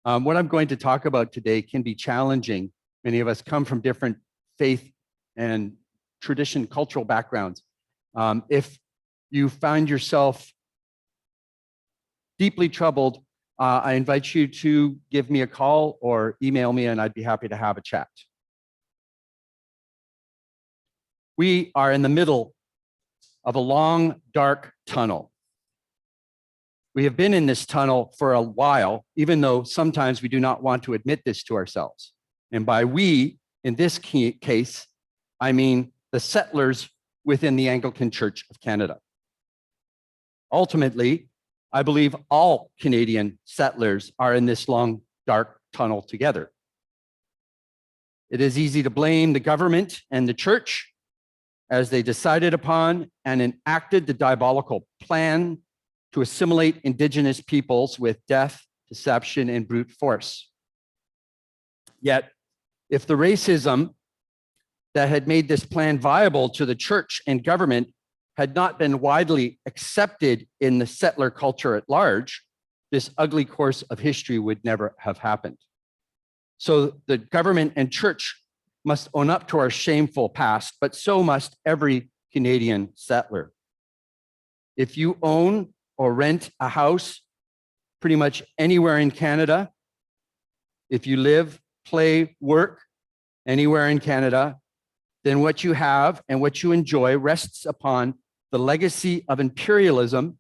What I'm going to talk about today can be challenging. Many of us come from different faith and tradition, cultural backgrounds. If you find yourself deeply troubled, I invite you to give me a call or email me, and I'd be happy to have a chat. We are in the middle of a long, dark tunnel. We have been in this tunnel for a while, even though sometimes we do not want to admit this to ourselves. And by we, in this case, I mean the settlers within the Anglican Church of Canada. Ultimately, I believe all Canadian settlers are in this long, dark tunnel together. It is easy to blame the government and the church as they decided upon and enacted the diabolical plan to assimilate Indigenous peoples with death, deception, and brute force. Yet, if the racism that had made this plan viable to the church and government had not been widely accepted in the settler culture at large, this ugly course of history would never have happened. So the government and church must own up to our shameful past, but so must every Canadian settler. If you own or rent a house pretty much anywhere in Canada, if you live, play, work anywhere in Canada, then what you have and what you enjoy rests upon the legacy of imperialism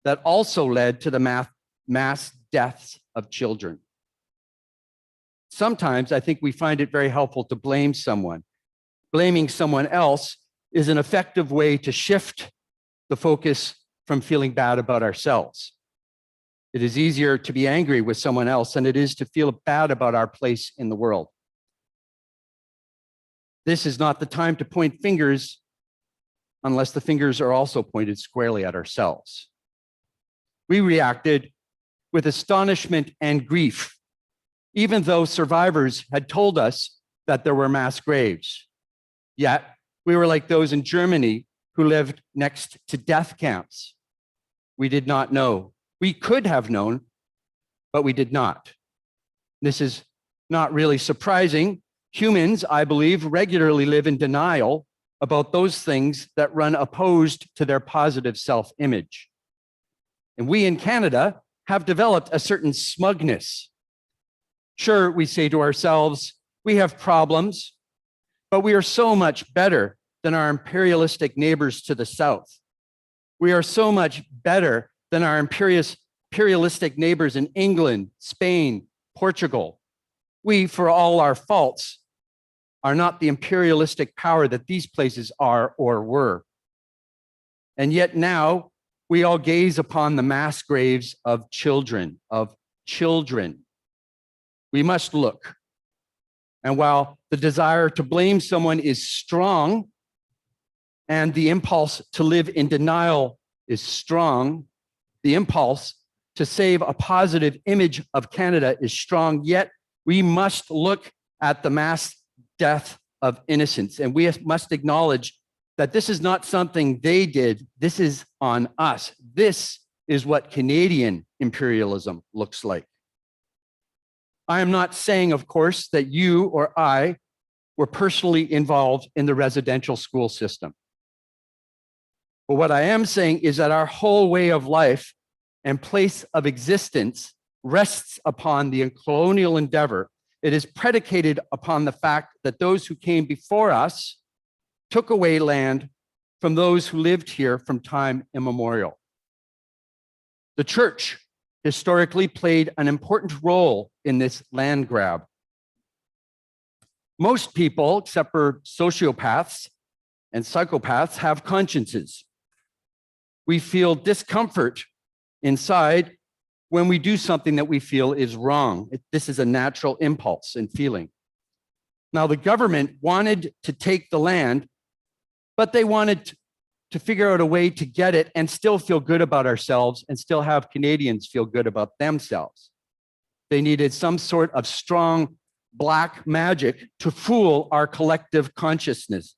that also led to the mass deaths of children. Sometimes I think we find it very helpful to blame someone. Blaming someone else is an effective way to shift the focus from feeling bad about ourselves. It is easier to be angry with someone else than it is to feel bad about our place in the world. This is not the time to point fingers unless the fingers are also pointed squarely at ourselves. We reacted with astonishment and grief, even though survivors had told us that there were mass graves. Yet, we were like those in Germany who lived next to death camps. We did not know. We could have known, but we did not. This is not really surprising. Humans, I believe, regularly live in denial about those things that run opposed to their positive self-image. And we in Canada have developed a certain smugness. Sure, we say to ourselves, we have problems, but we are so much better than our imperialistic neighbors to the south. We are so much better than our imperialistic neighbors in England, Spain, Portugal. We, for all our faults, are not the imperialistic power that these places are or were. And yet now we all gaze upon the mass graves of children, We must look. And while the desire to blame someone is strong and the impulse to live in denial is strong, the impulse to save a positive image of Canada is strong, yet we must look at the mass death of innocents. And we must acknowledge that this is not something they did. This is on us. This is what Canadian imperialism looks like. I am not saying, of course, that you or I were personally involved in the residential school system. But what I am saying is that our whole way of life and place of existence rests upon the colonial endeavor. It is predicated upon the fact that those who came before us took away land from those who lived here from time immemorial. The church historically played an important role in this land grab. Most people, except for sociopaths and psychopaths, have consciences. We feel discomfort inside when we do something that we feel is wrong. This is a natural impulse and feeling. Now, the government wanted to take the land, but they wanted to figure out a way to get it and still feel good about ourselves and still have Canadians feel good about themselves. They needed some sort of strong black magic to fool our collective consciences.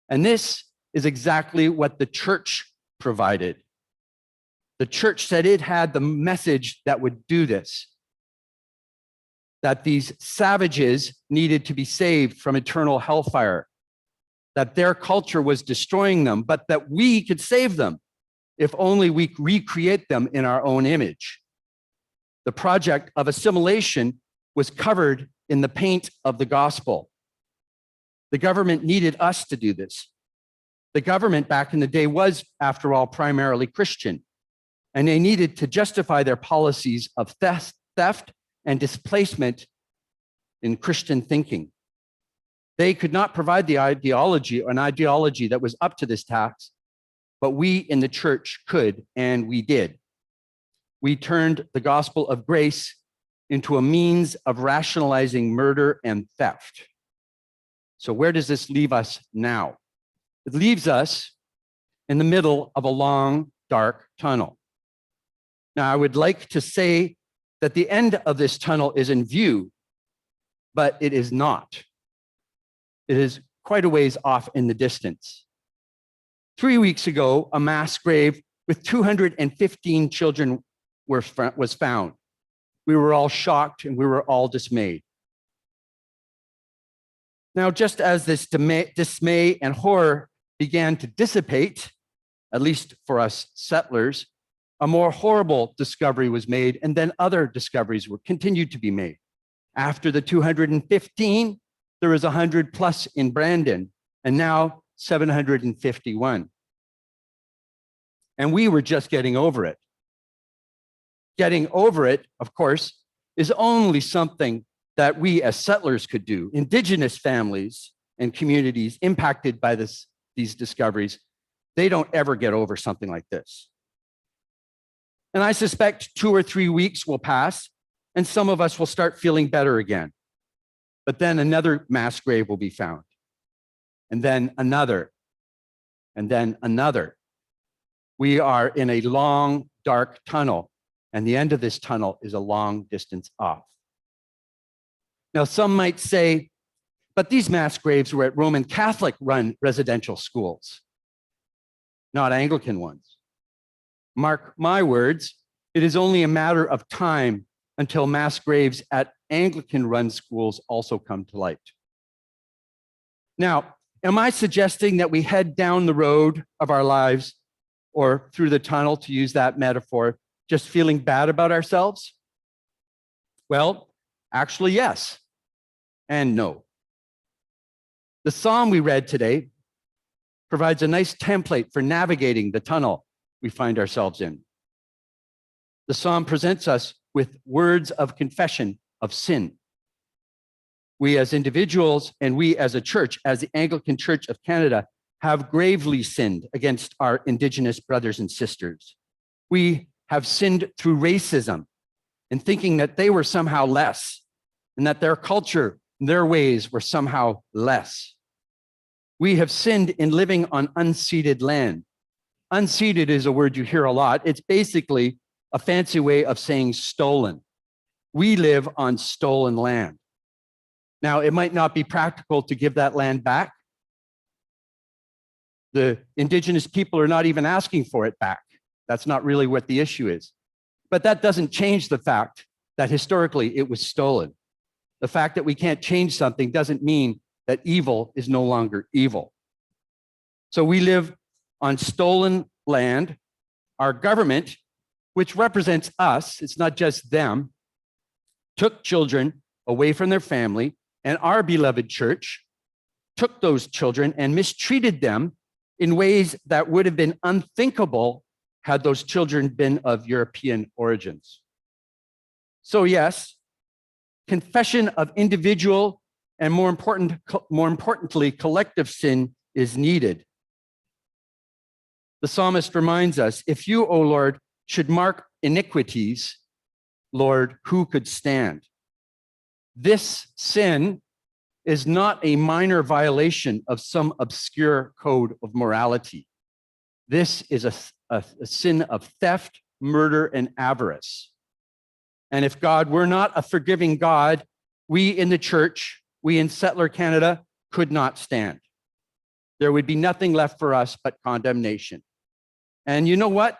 And this is exactly what the church provided. The church said it had the message that would do this. that these savages needed to be saved from eternal hellfire, that their culture was destroying them, but that we could save them if only we recreate them in our own image. The project of assimilation was covered in the paint of the gospel. The government needed us to do this. The government back in the day was, after all, primarily Christian, and they needed to justify their policies of theft and displacement in Christian thinking. They could not provide an ideology that was up to this task, but we in the church could, and we did. We turned the gospel of grace into a means of rationalizing murder and theft. So where does this leave us now? It leaves us in the middle of a long, dark tunnel. Now, I would like to say that the end of this tunnel is in view, but it is not. It is quite a ways off in the distance. 3 weeks ago, a mass grave with 215 children was found. We were all shocked and we were all dismayed. Now, just as this dismay and horror began to dissipate, at least for us settlers, a more horrible discovery was made, and then other discoveries continued to be made. After the 215, there was 100 plus in Brandon, and now 751. And we were just getting over it. Getting over it, of course, is only something that we as settlers could do. Indigenous families and communities impacted by these discoveries, they don't ever get over something like this. And I suspect 2 or 3 weeks will pass, and some of us will start feeling better again. But then another mass grave will be found, and then another, and then another. We are in a long, dark tunnel, and the end of this tunnel is a long distance off. Now, some might say, but these mass graves were at Roman Catholic-run residential schools, not Anglican ones. Mark my words, it is only a matter of time until mass graves at Anglican-run schools also come to light. Now, am I suggesting that we head down the road of our lives or through the tunnel, to use that metaphor, just feeling bad about ourselves? Well, actually, yes and no. The psalm we read today provides a nice template for navigating the tunnel we find ourselves in. The psalm presents us with words of confession of sin. We as individuals and we as a church, as the Anglican Church of Canada, have gravely sinned against our Indigenous brothers and sisters. We have sinned through racism and thinking that they were somehow less and that their culture and their ways were somehow less. We have sinned in living on unceded land. Unceded is a word you hear a lot. It's basically a fancy way of saying stolen. We live on stolen land. Now, it might not be practical to give that land back. The Indigenous people are not even asking for it back. That's not really what the issue is. But that doesn't change the fact that historically it was stolen. The fact that we can't change something doesn't mean that evil is no longer evil. So we live on stolen land. Our government, which represents us, it's not just them, took children away from their family, and our beloved church took those children and mistreated them in ways that would have been unthinkable had those children been of European origins. So yes, confession of individual and more importantly, collective sin is needed. The psalmist reminds us, if you, O Lord, should mark iniquities, Lord, who could stand? This sin is not a minor violation of some obscure code of morality. This is a sin of theft, murder, and avarice. And if God were not a forgiving God, we in the church, we in settler Canada could not stand. There would be nothing left for us but condemnation. And you know what?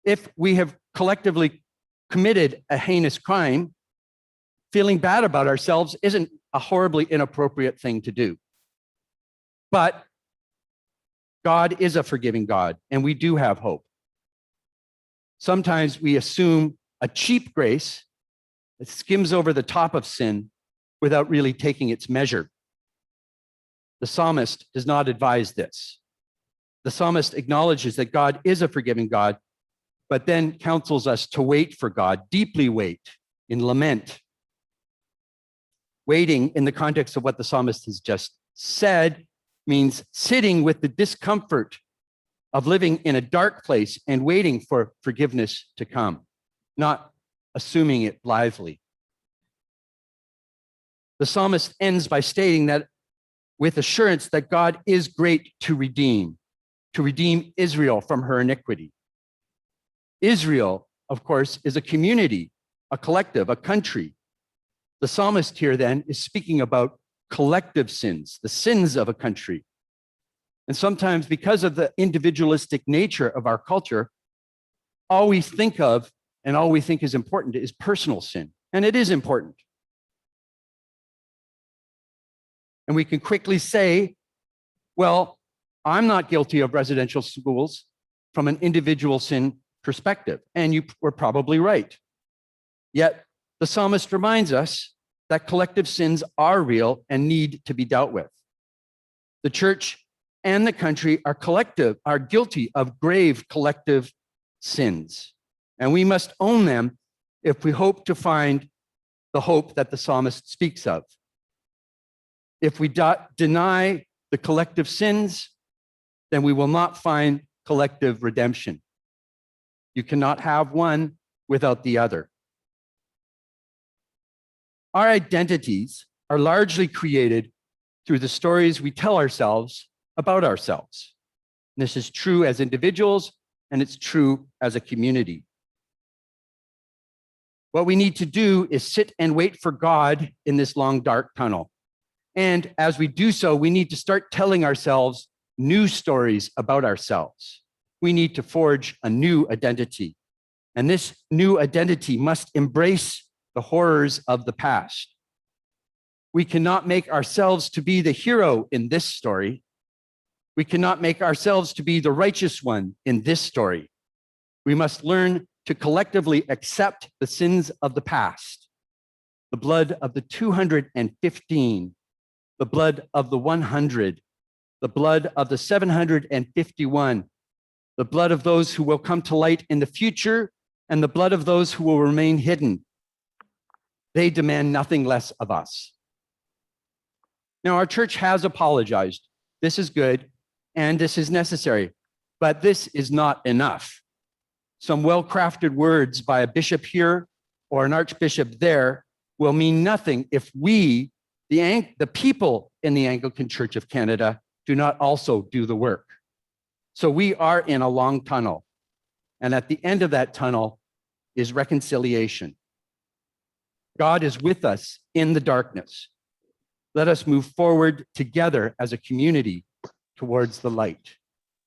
If we have collectively committed a heinous crime, feeling bad about ourselves isn't a horribly inappropriate thing to do. But God is a forgiving God, and we do have hope. Sometimes we assume a cheap grace that skims over the top of sin without really taking its measure. The psalmist does not advise this. The psalmist acknowledges that God is a forgiving God, but then counsels us to wait for God, deeply wait in lament. Waiting in the context of what the psalmist has just said means sitting with the discomfort of living in a dark place and waiting for forgiveness to come, not assuming it blithely. The psalmist ends by stating that with assurance that God is great to redeem Israel from her iniquity. Israel, of course, is a community, a collective, a country. The psalmist here then is speaking about collective sins, the sins of a country. And sometimes because of the individualistic nature of our culture, all we think of and all we think is important is personal sin. And it is important. And we can quickly say, well, I'm not guilty of residential schools from an individual sin perspective. And you were probably right. Yet the psalmist reminds us that collective sins are real and need to be dealt with. The church and the country are guilty of grave collective sins. And we must own them if we hope to find the hope that the psalmist speaks of. If we deny the collective sins, then we will not find collective redemption. You cannot have one without the other. Our identities are largely created through the stories we tell ourselves about ourselves. This is true as individuals, and it's true as a community. What we need to do is sit and wait for God in this long, dark tunnel. And as we do so, we need to start telling ourselves new stories about ourselves. We need to forge a new identity. And this new identity must embrace the horrors of the past. We cannot make ourselves to be the hero in this story. We cannot make ourselves to be the righteous one in this story. We must learn to collectively accept the sins of the past, the blood of the 215, the blood of the 100, the blood of the 751, the blood of those who will come to light in the future, and the blood of those who will remain hidden. They demand nothing less of us. Now, our church has apologized. This is good, and this is necessary, but this is not enough. Some well-crafted words by a bishop here or an archbishop there will mean nothing if we, the people in the Anglican Church of Canada, do not also do the work. So we are in a long tunnel, and at the end of that tunnel is reconciliation. God is with us in the darkness. Let us move forward together as a community towards the light.